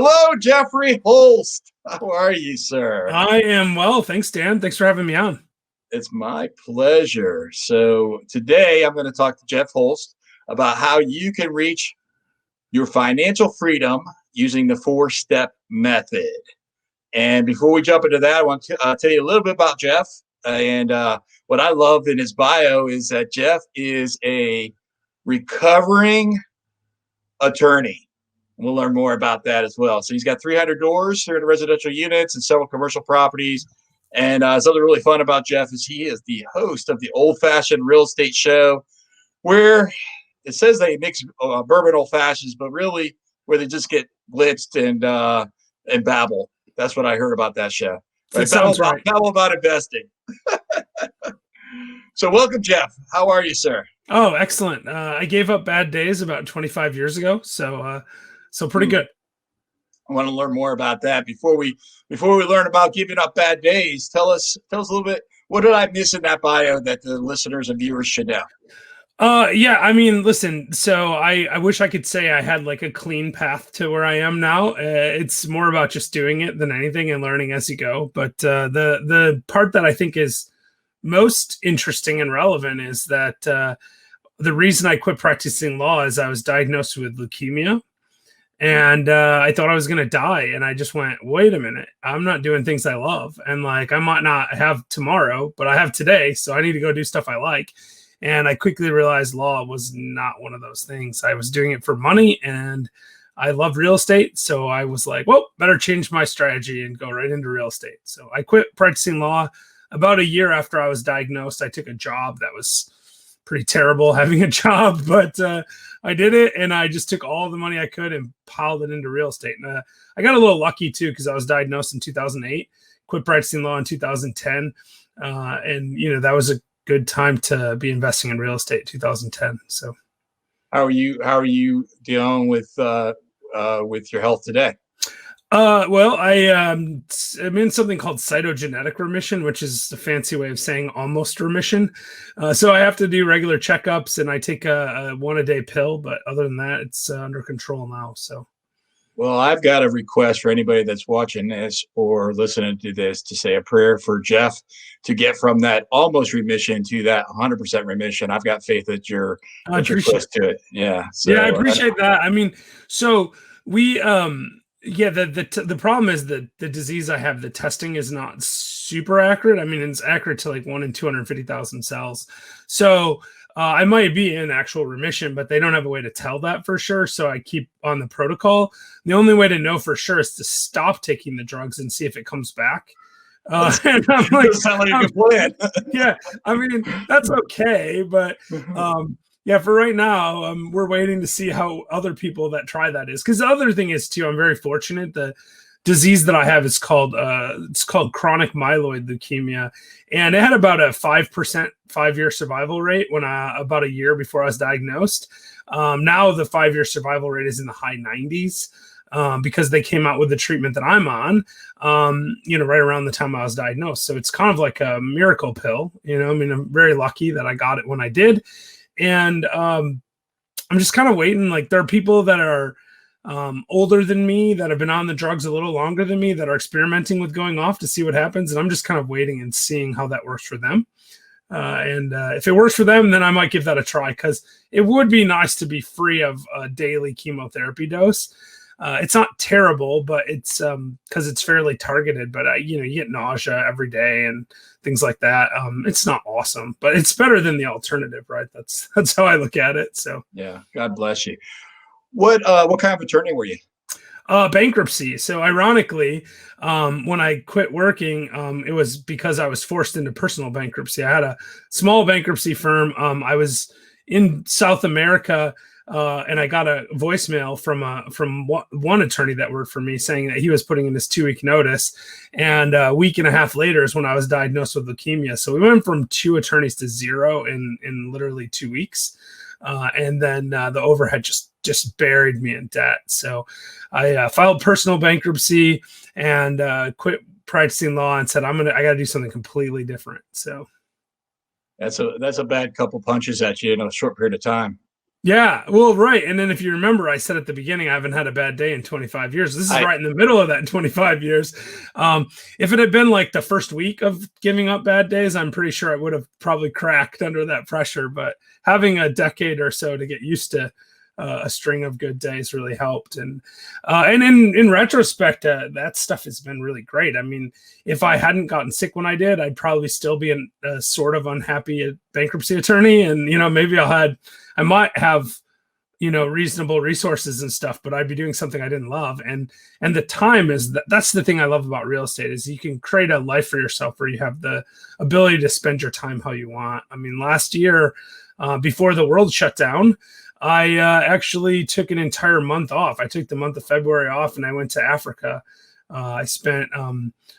Hello, Jeffrey Holst. How are you, sir? I am well. Thanks, Dan. Thanks for having me on. It's my pleasure. So, today I'm going to talk to Jeff Holst about how you can reach your financial freedom using the four-step method. And before we jump into that, I want to tell you a little bit about Jeff. And what I love in his bio is that Jeff is a recovering attorney. We'll learn more about that as well. So he's got 300 doors, 300 residential units, and several commercial properties. And something really fun about Jeff is he is the host of the Old Fashioned Real Estate Show, where it says they mix bourbon old fashions, but really where they just get blitzed and babble. That's what I heard about that show. That sounds right. Babble about investing. So welcome, Jeff. How are you, sir? Oh, excellent. I gave up bad days about 25 years ago, so pretty good. I want to learn more about that. Before we learn about giving up bad days, tell us a little bit. What did I miss in that bio that the listeners and viewers should know? Yeah, I mean, listen, so I wish I could say I had like a clean path to where I am now. It's more about just doing it than anything and learning as you go. But the part that I think is most interesting and relevant is that the reason I quit practicing law is I was diagnosed with leukemia. And I thought I was going to die. And I just went, wait a minute, I'm not doing things I love. And like, I might not have tomorrow, but I have today. So I need to go do stuff I like. And I quickly realized law was not one of those things. I was doing it for money and I love real estate. So I was like, well, better change my strategy and go right into real estate. So I quit practicing law about a year after I was diagnosed. I took a job that was pretty terrible having a job, but I did it and I just took all the money I could and piled it into real estate. And I got a little lucky too, because I was diagnosed in 2008, quit practicing law in 2010. And you know, that was a good time to be investing in real estate, 2010. So how are you dealing with your health today? Well, I'm in something called cytogenetic remission, which is a fancy way of saying almost remission. So I have to do regular checkups and I take a one-a-day pill, but other than that, it's under control now. So, well, I've got a request for anybody that's watching this or listening to this to say a prayer for Jeff to get from that almost remission to that 100% remission. I've got faith that you're close to it. Yeah. So, yeah, I appreciate that. I mean, so we, yeah, the problem is that the disease I have, the testing is not super accurate. I mean, it's accurate to like 1 in 250,000 cells. So I might be in actual remission, but they don't have a way to tell that for sure. So I keep on the protocol. The only way to know for sure is to stop taking the drugs and see if it comes back. And I'm like, sound like a good plan. Yeah, I mean, that's okay, but yeah, for right now, we're waiting to see how other people that try that is. Because the other thing is too, I'm very fortunate. The disease that I have is called chronic myeloid leukemia, and it had about a 5% 5-year survival rate when about a year before I was diagnosed. Now the 5-year survival rate is in the high 90s. Because they came out with the treatment that I'm on, you know, right around the time I was diagnosed. So it's kind of like a miracle pill, you know. I mean, I'm very lucky that I got it when I did. And I'm just kind of waiting. Like, there are people that are older than me that have been on the drugs a little longer than me that are experimenting with going off to see what happens. And I'm just kind of waiting and seeing how that works for them. And if it works for them, then I might give that a try, because it would be nice to be free of a daily chemotherapy dose. It's not terrible, but it's because it's fairly targeted. But you know, you get nausea every day and things like that. It's not awesome, but it's better than the alternative, right? That's how I look at it. So yeah, God bless you. What kind of attorney were you? Bankruptcy. So ironically, when I quit working, it was because I was forced into personal bankruptcy. I had a small bankruptcy firm. I was in South America. And I got a voicemail from one attorney that worked for me saying that he was putting in his 2-week notice. And a week and a half later is when I was diagnosed with leukemia. So we went from 2 attorneys to 0 in literally 2 weeks. And then the overhead just buried me in debt. So I filed personal bankruptcy and quit practicing law and said, I got to do something completely different. So that's a bad couple punches at you in a short period of time. Yeah, well, right. And then if you remember, I said at the beginning, I haven't had a bad day in 25 years. This is right in the middle of that in 25 years. If it had been like the first week of giving up bad days, I'm pretty sure I would have probably cracked under that pressure. But having a decade or so to get used to a string of good days really helped. And in retrospect, that stuff has been really great. I mean, if I hadn't gotten sick when I did, I'd probably still be a sort of unhappy bankruptcy attorney. And, maybe I might have, reasonable resources and stuff, but I'd be doing something I didn't love. And the time that's the thing I love about real estate is you can create a life for yourself where you have the ability to spend your time how you want. I mean, last year, before the world shut down, I actually took an entire month off. I took the month of February off and I went to Africa. I spent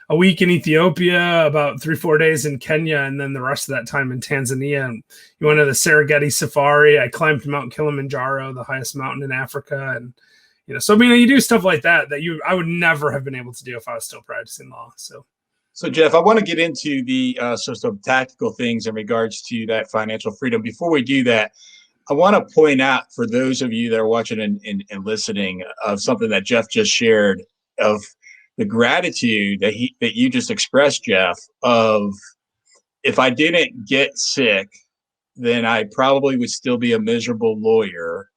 a week in Ethiopia, about 3-4 days in Kenya, and then the rest of that time in Tanzania. And you went to the Serengeti Safari. I climbed Mount Kilimanjaro, the highest mountain in Africa. And, so, I mean, you do stuff like that I would never have been able to do if I was still practicing law. So Jeff, I want to get into the some tactical things in regards to that financial freedom. Before we do that, I want to point out for those of you that are watching and listening of something that Jeff just shared, of the gratitude that you just expressed, Jeff, of if I didn't get sick, then I probably would still be a miserable lawyer.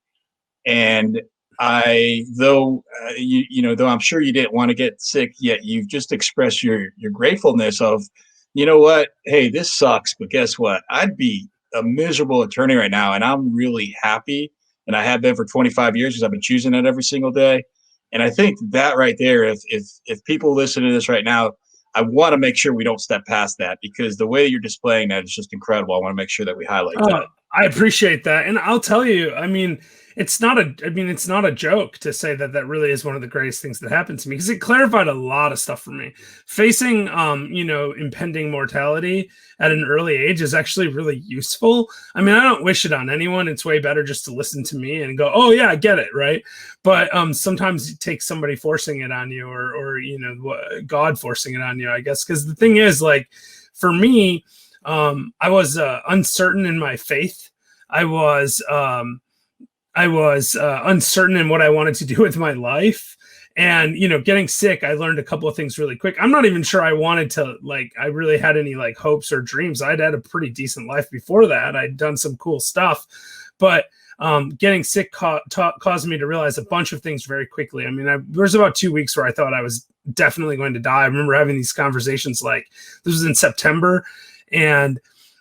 And though I'm sure you didn't want to get sick, yet you've just expressed your gratefulness of, you know what, hey, this sucks, but guess what? I'd be a miserable attorney right now, and I'm really happy, and I have been for 25 years because I've been choosing it every single day. And I think that right there, if people listen to this right now, I want to make sure we don't step past that, because the way you're displaying that is just incredible. I want to make sure that we highlight that. I appreciate that. And I'll tell you, I mean, it's not a joke to say that really is one of the greatest things that happened to me, because it clarified a lot of stuff for me. Facing, impending mortality at an early age is actually really useful. I mean, I don't wish it on anyone. It's way better just to listen to me and go, oh yeah, I get it. Right. But sometimes it takes somebody forcing it on you, or God forcing it on you, I guess. Because the thing is, like, for me, I was uncertain in my faith. I was uncertain in what I wanted to do with my life. And, getting sick, I learned a couple of things really quick. I'm not even sure I wanted to, I really had any hopes or dreams. I'd had a pretty decent life before that. I'd done some cool stuff, but getting sick caused me to realize a bunch of things very quickly. I mean, there was about 2 weeks where I thought I was definitely going to die. I remember having these conversations, this was in September, and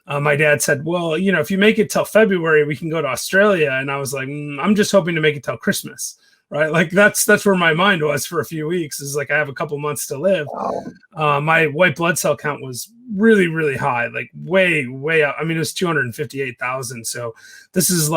my dad said, well, if you make it till February, we can go to Australia. And I was like, I'm just hoping to make it till Christmas. Right. That's where my mind was for a few weeks, is I have a couple months to live. My white blood cell count was really, really high, way, way up. I mean, it was 258,000. So this is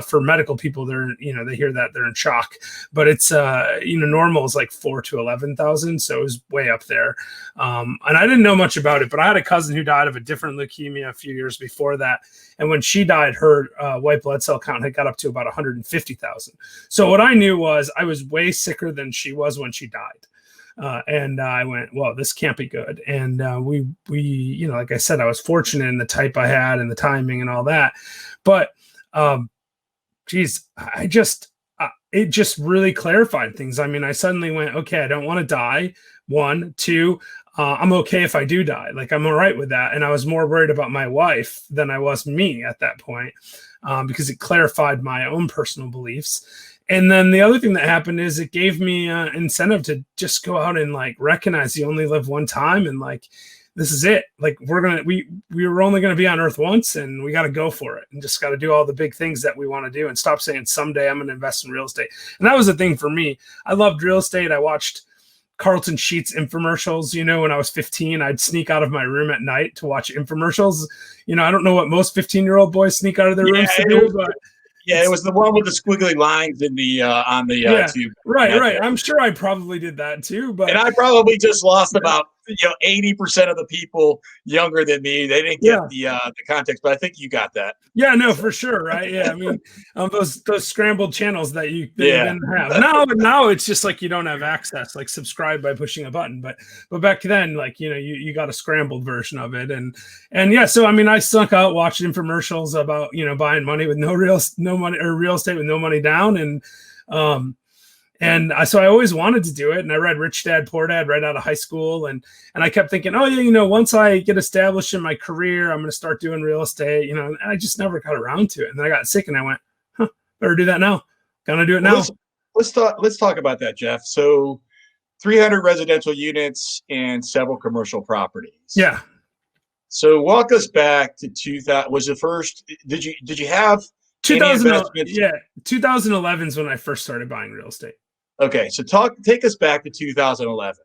for medical people, they hear that, they're in shock, but it's, normal is 4 to 11,000. So it was way up there. And I didn't know much about it, but I had a cousin who died of a different leukemia a few years before that. And when she died, her white blood cell count had got up to about 150,000. So what I knew was I was way sicker than she was when she died. And I went, well, this can't be good. And we, like I said, I was fortunate in the type I had and the timing and all that. But, it just really clarified things. I mean, I suddenly went, okay, I don't want to die. 1, 2, I'm okay if I do die. I'm all right with that. And I was more worried about my wife than I was me at that point, because it clarified my own personal beliefs. And then the other thing that happened is it gave me an incentive to just go out and recognize you only live one time, and this is it. We were only going to be on earth once, and we got to go for it, and just got to do all the big things that we want to do, and stop saying someday I'm going to invest in real estate. And that was the thing for me. I loved real estate. I watched Carlton Sheets infomercials. When I was 15, I'd sneak out of my room at night to watch infomercials. I don't know what most 15-year-old boys sneak out of their rooms to do, but yeah, it was the one with the squiggly lines in the on the tube. Right. I'm sure I probably did that too, but and I probably just lost about 80% of the people younger than me, they didn't get the context, but I think you got that. Yeah, no, for sure, right? Yeah, I mean, those scrambled channels that you didn't have. Now it's just like you don't have access, like subscribe by pushing a button. But back then, like you got a scrambled version of it, and yeah. So I mean, I sunk out watching infomercials about buying money with no real estate with no money down, so I always wanted to do it. And I read Rich Dad, Poor Dad right out of high school. And I kept thinking, oh yeah, once I get established in my career, I'm going to start doing real estate, and I just never got around to it. And then I got sick and I went, better do that now. Gonna do it now. Let's talk about that, Jeff. So 300 residential units and several commercial properties. Yeah. So walk us back to 2000. Was the first, did you have 2011 is when I first started buying real estate. Okay, so take us back to 2011.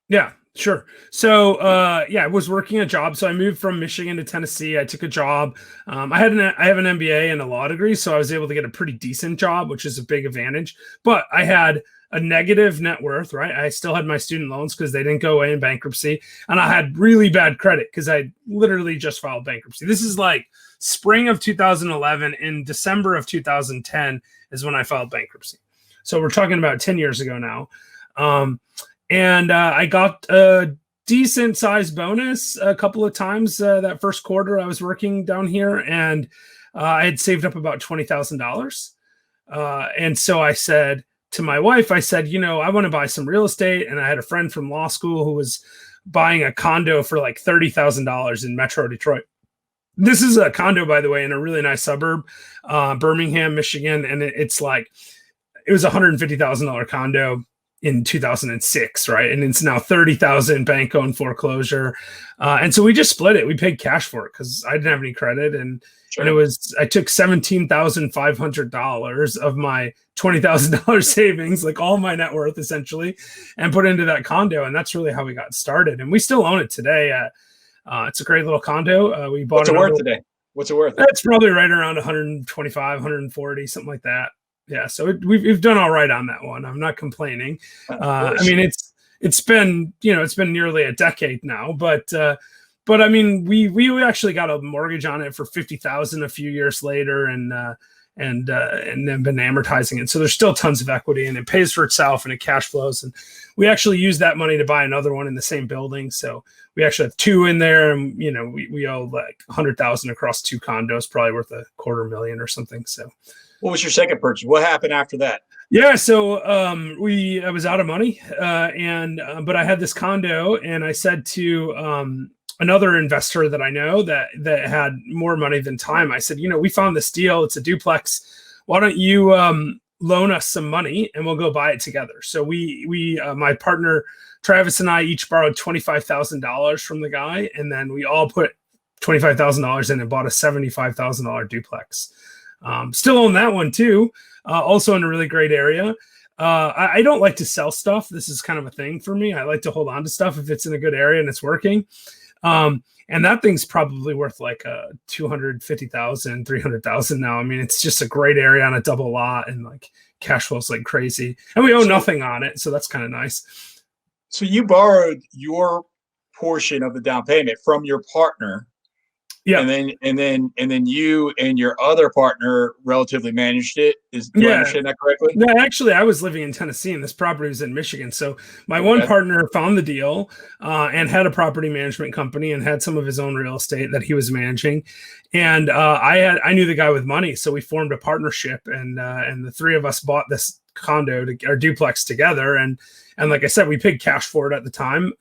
Yeah, sure. So, I was working a job. So I moved from Michigan to Tennessee. I took a job. I have an MBA and a law degree, so I was able to get a pretty decent job, which is a big advantage. But I had a negative net worth, right? I still had my student loans because they didn't go away in bankruptcy, and I had really bad credit because I literally just filed bankruptcy. This is like spring of 2011. In December of 2010 is when I filed bankruptcy. So we're talking about 10 years ago now. And I got a decent sized bonus a couple of times that first quarter I was working down here, and I had saved up about $20,000. And so I said to my wife, I said, I want to buy some real estate. And I had a friend from law school who was buying a condo for like $30,000 in Metro Detroit. This is a condo, by the way, in a really nice suburb, Birmingham, Michigan. And it was a $150,000 condo in 2006, right? And it's now 30,000 bank owned foreclosure. And so we just split it. We paid cash for it because I didn't have any credit. And I took $17,500 of my $20,000 savings, like all my net worth essentially, and put into that condo. And that's really how we got started. And we still own it today. It's a great little condo. We bought What's it worth today? What's it worth? It's probably right around 125, 140, something like that. Yeah, so we've done all right on that one. I'm not complaining. I mean, it's been nearly a decade now, but I mean, we actually got a mortgage on it for $50,000 a few years later, and then been amortizing it. So there's still tons of equity, and it pays for itself, and it cash flows. And we actually use that money to buy another one in the same building. So we actually have two in there, and we owe like $100,000 across two condos, probably worth $250,000 or something. So. What was your second purchase? What happened after that? Yeah, so I was out of money, but I had this condo, and I said to another investor that I know that had more money than time, I said, we found this deal. It's a duplex. Why don't you loan us some money and we'll go buy it together? So we my partner Travis and I each borrowed $25,000 from the guy, and then we all put $25,000 in and bought a $75,000 duplex. Still own that one too. Also in a really great area. I don't like to sell stuff. This is kind of a thing for me. I like to hold on to stuff if it's in a good area and it's working. And that thing's probably worth like $250,000, $300,000 now. I mean, it's just a great area on a double lot, and like cash flows like crazy. And we owe nothing on it, so that's kind of nice. So you borrowed your portion of the down payment from your partner. Yeah, and then you and your other partner relatively managed it. Do I understand that correctly? No, actually, I was living in Tennessee, and this property was in Michigan. So my one partner found the deal and had a property management company and had some of his own real estate that he was managing. And I knew the guy with money, so we formed a partnership, and the three of us bought this condo or duplex together. And like I said, we paid cash for it at the time.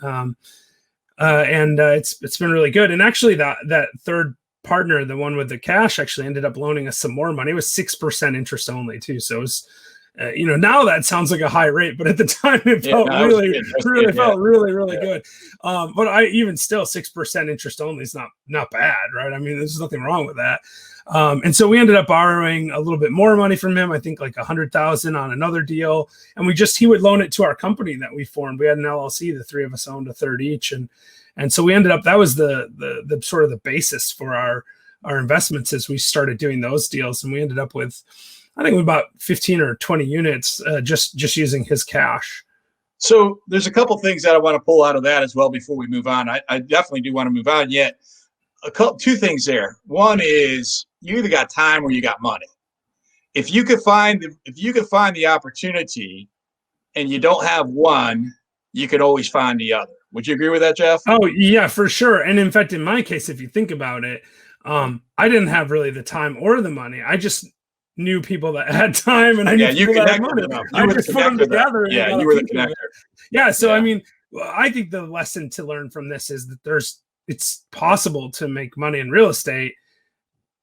And it's been really good. And actually that third partner, the one with the cash, actually ended up loaning us some more money. It was 6% interest only too. So it was, now that sounds like a high rate, but at the time it felt really good. But even still 6% interest only is not bad, right? I mean, there's nothing wrong with that. And so we ended up borrowing a little bit more money from him. I think like $100,000 on another deal. And he would loan it to our company that we formed. We had an LLC, the three of us owned a third each. And so we ended up, that was the sort of the basis for our investments as we started doing those deals. And we ended up with, I think about 15 or 20 units, just using his cash. So there's a couple things that I want to pull out of that as well before we move on. I definitely do want to move on. Yet two things there. One is you either got time or you got money. If you could find the opportunity and you don't have one, you could always find the other. Would you agree with that, Jeff? Oh yeah, for sure. And in fact, in my case, if you think about it, I didn't have really the time or the money. I just knew people that had time, and I knew people that had money. I just put them together. Yeah, you were the connector. Yeah. So I mean, I think the lesson to learn from this is that it's possible to make money in real estate,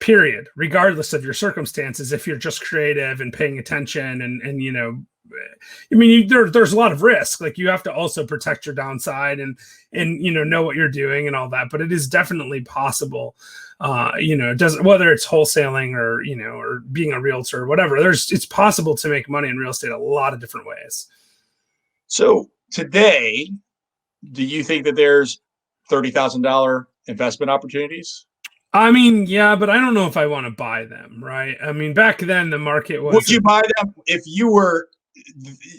period, regardless of your circumstances, if you're just creative and paying attention and you know, I mean, there's a lot of risk. Like you have to also protect your downside and you know what you're doing and all that. But it is definitely possible. You know, it doesn't, whether it's wholesaling or you know, or being a realtor or whatever. It's possible to make money in real estate a lot of different ways. So today, do you think that there's $30,000 investment opportunities? I mean, yeah, but I don't know if I want to buy them, right? I mean, back then the market was. Would you buy them if you were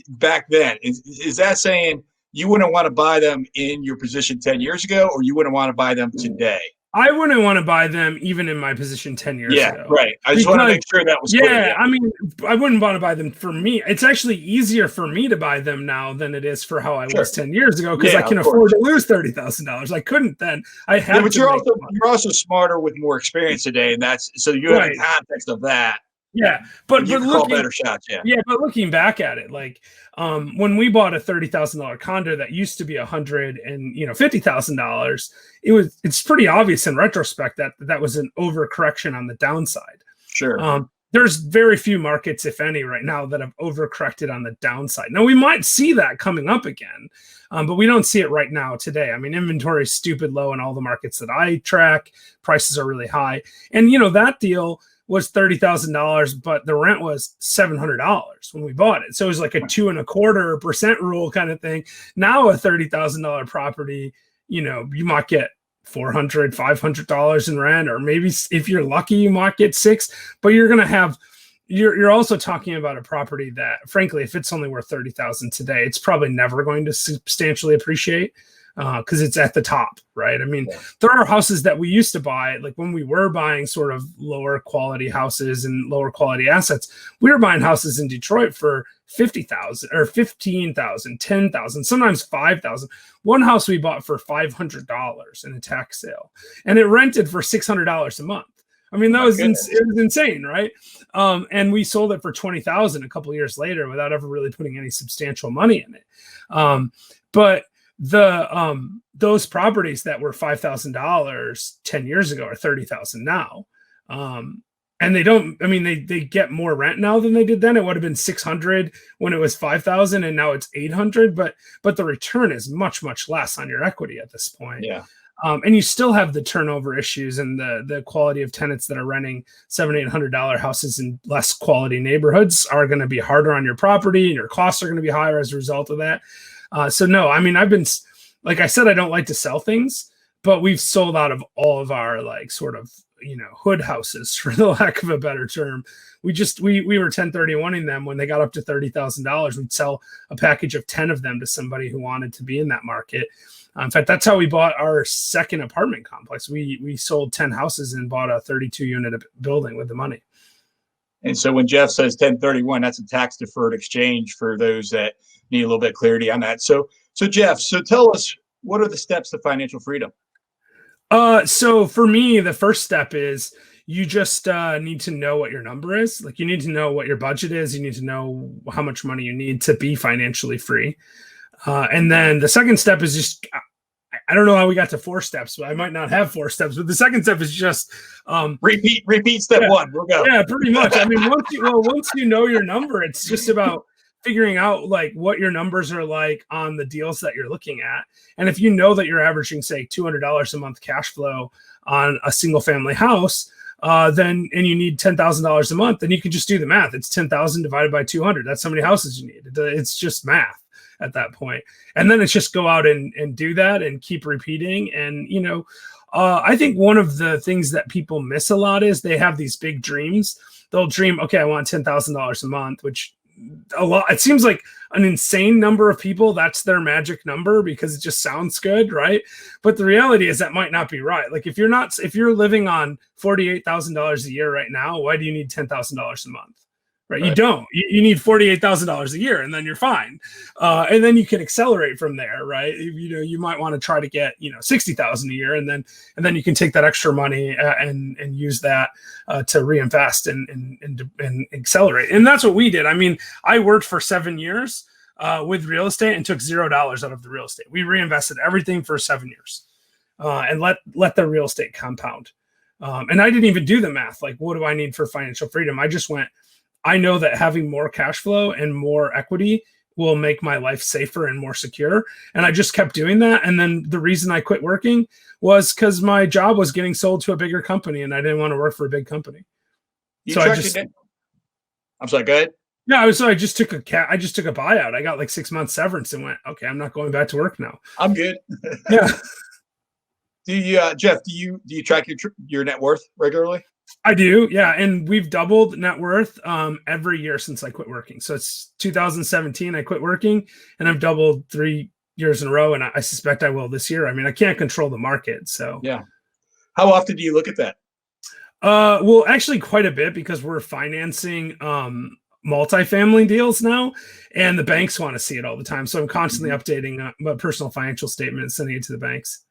back then? Is that saying you wouldn't want to buy them in your position 10 years ago, or you wouldn't want to buy them today? I wouldn't want to buy them even in my position 10 years ago. Yeah, right. I just want to make sure that was clear. Yeah, I mean, I wouldn't want to buy them for me. It's actually easier for me to buy them now than it is for how I was 10 years ago because I can afford to lose $30,000. I couldn't then. I had but you're also smarter with more experience today, and that's so you have the context of that. Yeah, but you call better shots. Yeah, but looking back at it, like when we bought a $30,000 condo that used to be $150,000, it's pretty obvious in retrospect that was an overcorrection on the downside. Sure. There's very few markets, if any, right now that have overcorrected on the downside. Now we might see that coming up again, but we don't see it right now today. I mean, inventory is stupid low in all the markets that I track. Prices are really high, and you know that deal was $30,000, but the rent was $700 when we bought it. So it was like a 2.25% rule kind of thing. Now a $30,000 property, you know, you might get $400, $500 in rent, or maybe if you're lucky, you might get $600, but you're also talking about a property that frankly, if it's only worth $30,000 today, it's probably never going to substantially appreciate. Because it's at the top, right? I mean, there are houses that we used to buy, like when we were buying sort of lower quality houses and lower quality assets, we were buying houses in Detroit for $50,000 or $15,000, $10,000, sometimes $5,000. One house we bought for $500 in a tax sale, and it rented for $600 a month. I mean, it was insane, right? And we sold it for $20,000 a couple of years later without ever really putting any substantial money in it. But those properties that were $5,000 10 years ago are $30,000 now. And they get more rent now than they did then. It would have been $600 when it was $5,000 and now it's $800, but the return is much, much less on your equity at this point. Yeah. And you still have the turnover issues and the quality of tenants that are renting $700-800 houses in less quality neighborhoods are going to be harder on your property, and your costs are going to be higher as a result of that. So no, I mean, I've been, like I said, I don't like to sell things, but we've sold out of all of our like sort of, you know, hood houses, for the lack of a better term. We were 1031ing them when they got up to $30,000. We'd sell a package of 10 of them to somebody who wanted to be in that market. In fact, that's how we bought our second apartment complex. We sold 10 houses and bought a 32-unit building with the money. And so when Jeff says 1031, that's a tax deferred exchange for those that need a little bit of clarity on that. So Jeff, tell us, what are the steps to financial freedom? So for me, the first step is you just need to know what your number is. Like you need to know what your budget is. You need to know how much money you need to be financially free. And then the second step is just, I don't know how we got to 4 steps, but I might not have 4 steps, but the second step is just repeat step 1. We'll go. Yeah, pretty much. I mean, once you know your number, it's just about figuring out like what your numbers are like on the deals that you're looking at. And if you know that you're averaging, say, $200 a month cash flow on a single family house, and you need $10,000 a month, then you can just do the math. It's 10,000 divided by 200. That's how many houses you need. It's just math at that point. And then it's just go out and do that and keep repeating. And, you know, I think one of the things that people miss a lot is they have these big dreams. They'll dream, okay, I want $10,000 a month, which a lot. It seems like an insane number of people, that's their magic number because it just sounds good, right? But the reality is that might not be right. Like if you're living on $48,000 a year right now, why do you need $10,000 a month? Right? You don't. You need $48,000 a year, and then you're fine. And then you can accelerate from there, right? You might want to try to get $60,000 a year, and then you can take that extra money and use that to reinvest and accelerate. And that's what we did. I mean, I worked for 7 years with real estate and took $0 out of the real estate. We reinvested everything for 7 years and let the real estate compound. And I didn't even do the math. Like, what do I need for financial freedom? I just went, I know that having more cash flow and more equity will make my life safer and more secure. And I just kept doing that. And then the reason I quit working was because my job was getting sold to a bigger company and I didn't want to work for a big company. I'm sorry, go ahead. Yeah, I just took a buyout. I got like 6 months severance and went, okay, I'm not going back to work now. I'm good. Yeah. Do you, Jeff, do you track your net worth regularly? I do, yeah, and we've doubled net worth every year since I quit working. So it's 2017 I quit working, and I've doubled 3 years in a row, and I suspect I will this year. I mean, I can't control the market, so yeah. How often do you look at that? Well, actually, quite a bit because we're financing multifamily deals now, and the banks want to see it all the time. So I'm constantly updating my personal financial statement and sending it to the banks.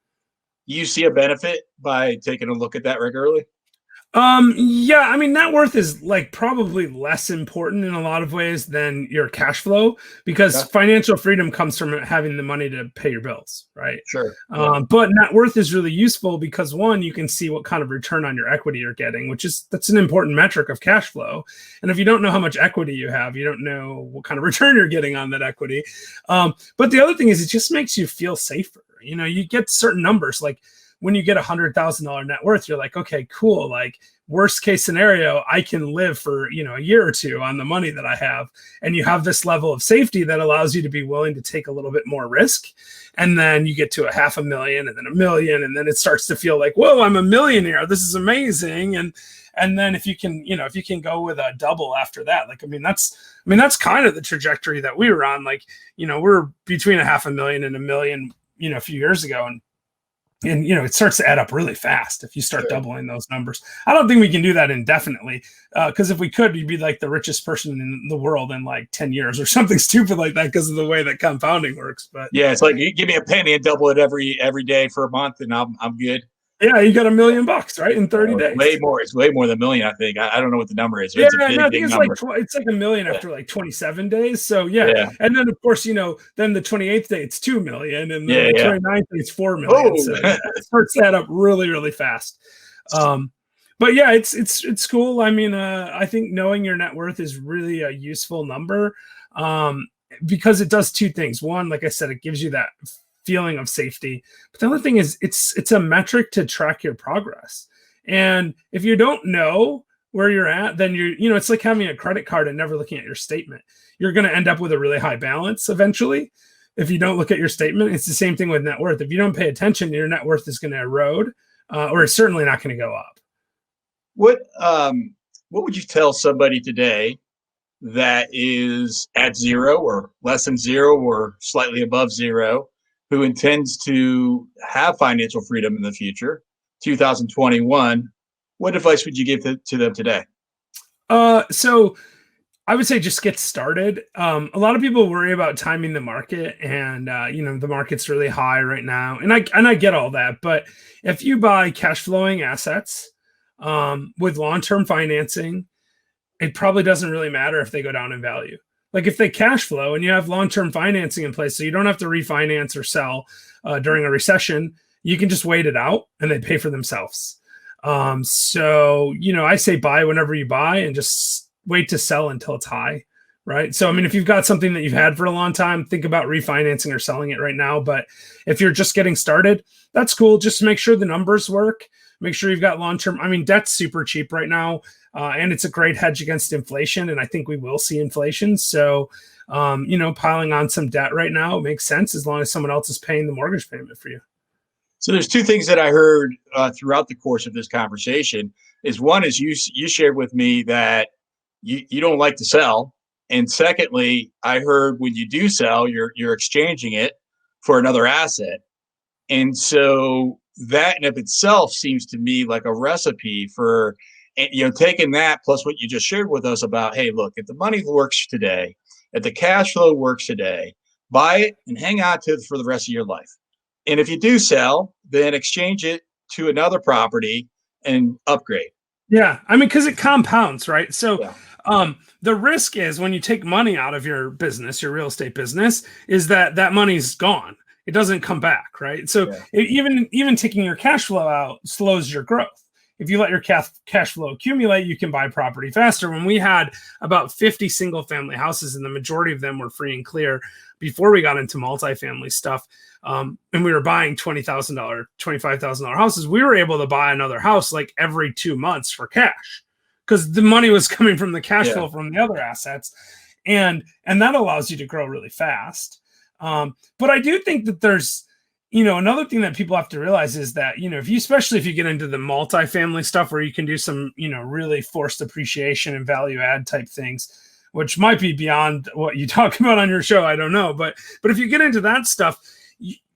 You see a benefit by taking a look at that regularly? Yeah, I mean, net worth is like probably less important in a lot of ways than your cash flow because financial freedom comes from having the money to pay your bills, right? Sure. But net worth is really useful because one, you can see what kind of return on your equity you're getting, that's an important metric of cash flow. And if you don't know how much equity you have, you don't know what kind of return you're getting on that equity. But the other thing is it just makes you feel safer. You get certain numbers like when you get $100,000 net worth, you're like, okay, cool. Like worst case scenario, I can live for, a year or two on the money that I have. And you have this level of safety that allows you to be willing to take a little bit more risk. And then you get to $500,000 and then $1 million. And then it starts to feel like, whoa, I'm a millionaire. This is amazing. And then if you can go with a double after that, that's kind of the trajectory that we were on. Like, we're between $500,000 and $1 million, a few years ago. And it starts to add up really fast if you start doubling those numbers. I don't think we can do that indefinitely because if we could, you'd be like the richest person in the world in like 10 years or something stupid like that because of the way that compounding works. But yeah, it's like you give me a penny and double it every day for a month and I'm good. Yeah, you got $1 million, right, in 30 days. Way more. It's way more than $1 million, I think. I don't know what the number is. Yeah, I think it's like $1 million after like 27 days. So yeah. And then of course, then the 28th day it's $2 million, and then the 29th day it's $4 million. Oh. So it starts to add up really, really fast. But yeah, it's cool. I mean, I think knowing your net worth is really a useful number because it does two things. One, like I said, it gives you that feeling of safety. But the other thing is it's a metric to track your progress. And if you don't know where you're at, then it's like having a credit card and never looking at your statement. You're going to end up with a really high balance eventually. If you don't look at your statement, it's the same thing with net worth. If you don't pay attention, your net worth is going to erode or it's certainly not going to go up. What would you tell somebody today that is at zero or less than zero or slightly above zero, who intends to have financial freedom in the future, 2021, what advice would you give to them today? So I would say just get started. A lot of people worry about timing the market and, the market's really high right now. And I get all that, but if you buy cash flowing assets with long-term financing, it probably doesn't really matter if they go down in value. Like if they cash flow and you have long-term financing in place, so you don't have to refinance or sell during a recession, you can just wait it out and they pay for themselves. So I say buy whenever you buy and just wait to sell until it's high, right? So, I mean, if you've got something that you've had for a long time, think about refinancing or selling it right now. But if you're just getting started, that's cool. Just make sure the numbers work. Make sure you've got long-term. I mean, debt's super cheap right now. And it's a great hedge against inflation. And I think we will see inflation. So, piling on some debt right now makes sense as long as someone else is paying the mortgage payment for you. So there's two things that I heard throughout the course of this conversation. One is you shared with me that you don't like to sell. And secondly, I heard when you do sell, you're exchanging it for another asset. And so that in of itself seems to me like a recipe for, taking that plus what you just shared with us about, hey, look, if the money works today, if the cash flow works today, buy it and hang on to it for the rest of your life. And if you do sell, then exchange it to another property and upgrade. Yeah, I mean, because it compounds, right? So, Yeah. the risk is when you take money out of your business, your real estate business, is that that money's gone. It doesn't come back, right? So, Yeah. even taking your cash flow out slows your growth. If you let your cash flow accumulate, you can buy property faster. When we had about 50 single family houses, and the majority of them were free and clear before we got into multifamily stuff, and we were buying $20,000, $25,000 houses, we were able to buy another house like every 2 months for cash because the money was coming from the cash flow from the other assets, and that allows you to grow really fast. But I do think that there's, another thing that people have to realize is that, especially if you get into the multifamily stuff where you can do some, really forced appreciation and value add type things, which might be beyond what you talk about on your show. I don't know. But if you get into that stuff,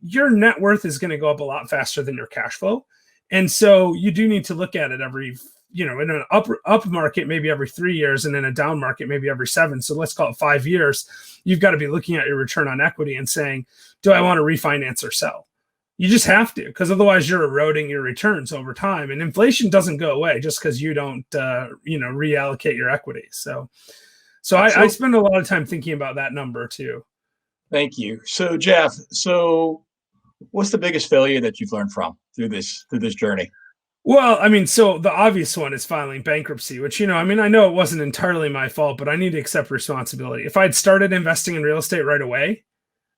your net worth is going to go up a lot faster than your cash flow. And so you do need to look at it every, in an up market, maybe every 3 years, and in a down market, maybe every 7. So let's call it 5 years. You've got to be looking at your return on equity and saying, do I want to refinance or sell? You just have to, because otherwise you're eroding your returns over time. And inflation doesn't go away just because you don't, reallocate your equity. So I spend a lot of time thinking about that number too. Thank you. So Jeff, what's the biggest failure that you've learned from through this journey? Well, I mean, so the obvious one is filing bankruptcy, which, I know it wasn't entirely my fault, but I need to accept responsibility. If I'd started investing in real estate right away,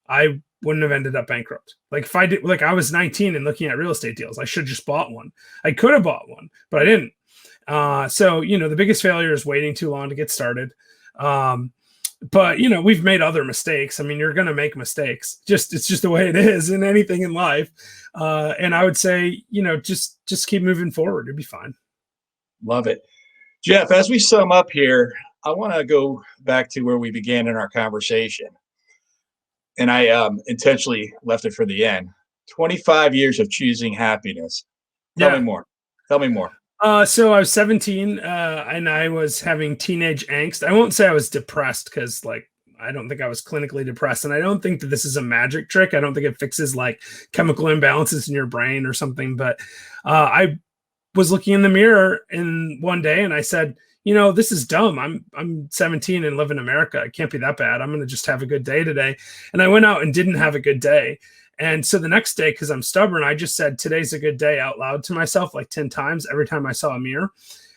I wouldn't have ended up bankrupt. Like if I did, like I was 19 and looking at real estate deals, I should have just bought one. I could have bought one, but I didn't. So, the biggest failure is waiting too long to get started. But we've made other mistakes. I mean, you're going to make mistakes. It's just the way it is in anything in life. And I would say, just keep moving forward. It'll be fine. Love it. Jeff, as we sum up here, I want to go back to where we began in our conversation. And I intentionally left it for the end. 25 years of choosing happiness. Tell me more. So I was 17, and I was having teenage angst. I won't say I was depressed because, I don't think I was clinically depressed, and I don't think that this is a magic trick. I don't think it fixes chemical imbalances in your brain or something. But I was looking in the mirror one day, and I said, this is dumb. I'm 17 and live in America. It can't be that bad. I'm going to just have a good day today. And I went out and didn't have a good day. And so the next day, because I'm stubborn, I just said, today's a good day out loud to myself 10 times every time I saw a mirror.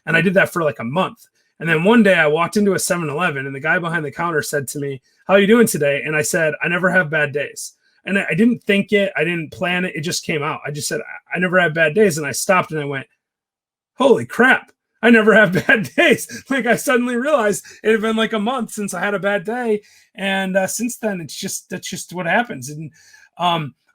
And I did that for a month. And then one day I walked into a 7-Eleven and the guy behind the counter said to me, how are you doing today? And I said, I never have bad days. And I didn't think it. I didn't plan it. It just came out. I just said, I never have bad days. And I stopped and I went, holy crap. I never have bad days. I suddenly realized it had been a month since I had a bad day. And since then, that's just what happens. And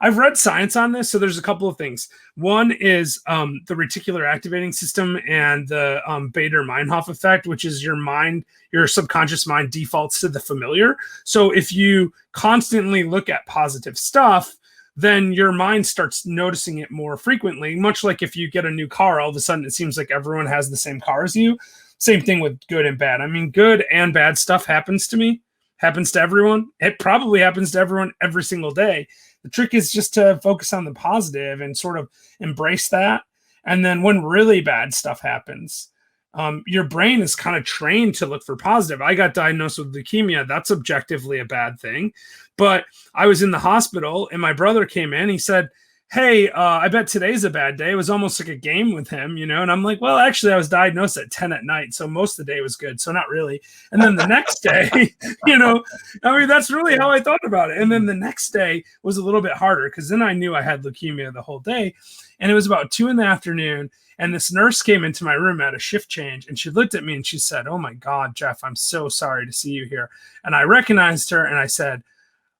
I've read science on this. So there's a couple of things. One is the reticular activating system and the Bader-Meinhof effect, which is your subconscious mind defaults to the familiar. So if you constantly look at positive stuff, then your mind starts noticing it more frequently, much like if you get a new car, all of a sudden it seems like everyone has the same car as you. Same thing with good and bad. I mean, good and bad stuff happens to me, happens to everyone. It probably happens to everyone every single day. The trick is just to focus on the positive and sort of embrace that. And then when really bad stuff happens, your brain is kind of trained to look for positive. I got diagnosed with leukemia. That's objectively a bad thing. But I was in the hospital and my brother came in. He said, hey, I bet today's a bad day. It was almost like a game with him, and I'm like, well, actually I was diagnosed at 10 at night. So most of the day was good. So not really. And then the next day, that's really how I thought about it. And then the next day was a little bit harder because then I knew I had leukemia the whole day. And it was about 2 p.m. And this nurse came into my room at a shift change and she looked at me and she said, oh my God, Jeff, I'm so sorry to see you here. And I recognized her and I said,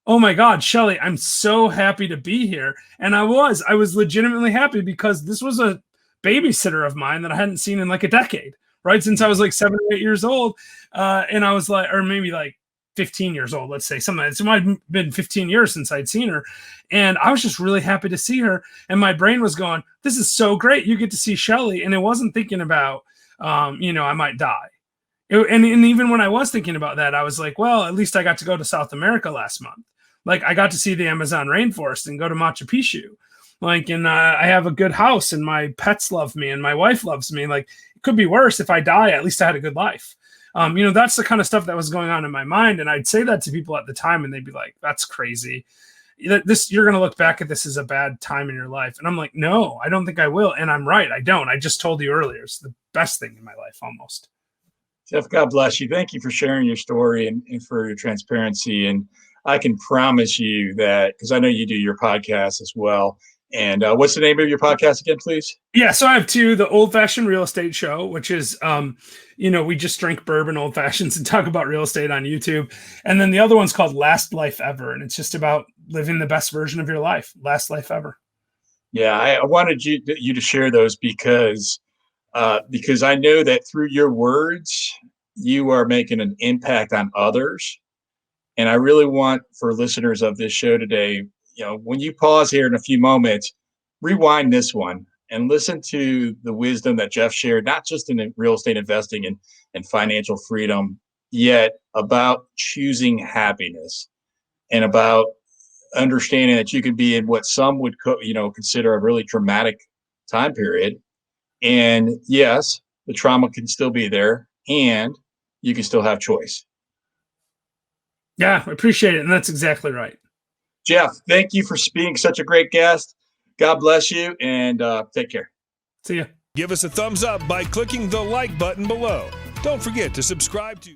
oh my God, Shelly, I'm so happy to be here. And I was legitimately happy because this was a babysitter of mine that I hadn't seen in a decade. right? Since I was like 7 or 8 years old. And I was like, or maybe like 15 years old, let's say something. It might have been 15 years since I'd seen her. And I was just really happy to see her. And my brain was going, this is so great. You get to see Shelly. And it wasn't thinking about, I might die. And even when I was thinking about that, I was like, well, at least I got to go to South America last month. Like I got to see the Amazon rainforest and go to Machu Picchu. Like, and I have a good house and my pets love me and my wife loves me. Like it could be worse. If I die, at least I had a good life. That's the kind of stuff that was going on in my mind. And I'd say that to people at the time and they'd be like, that's crazy. You're going to look back at this as a bad time in your life. And I'm like, no, I don't think I will. And I'm right. I don't. I just told you earlier. It's the best thing in my life almost. Jeff, God bless you. Thank you for sharing your story and for your transparency. And I can promise you that, because I know you do your podcast as well. And what's the name of your podcast again, please? Yeah, so I have two. The Old Fashioned Real Estate Show, which is, we just drink bourbon old fashions and talk about real estate on YouTube. And then the other one's called Last Life Ever. And it's just about living the best version of your life. Last life ever. Yeah, I wanted you to share those because I know that through your words, you are making an impact on others. And I really want for listeners of this show today, when you pause here in a few moments, rewind this one and listen to the wisdom that Jeff shared, not just in real estate investing and financial freedom, yet about choosing happiness and about understanding that you could be in what some would consider a really traumatic time period. And yes, the trauma can still be there and you can still have choice. Yeah, I appreciate it. And that's exactly right. Jeff, thank you for being such a great guest. God bless you and take care. See ya. Give us a thumbs up by clicking the like button below. Don't forget to subscribe to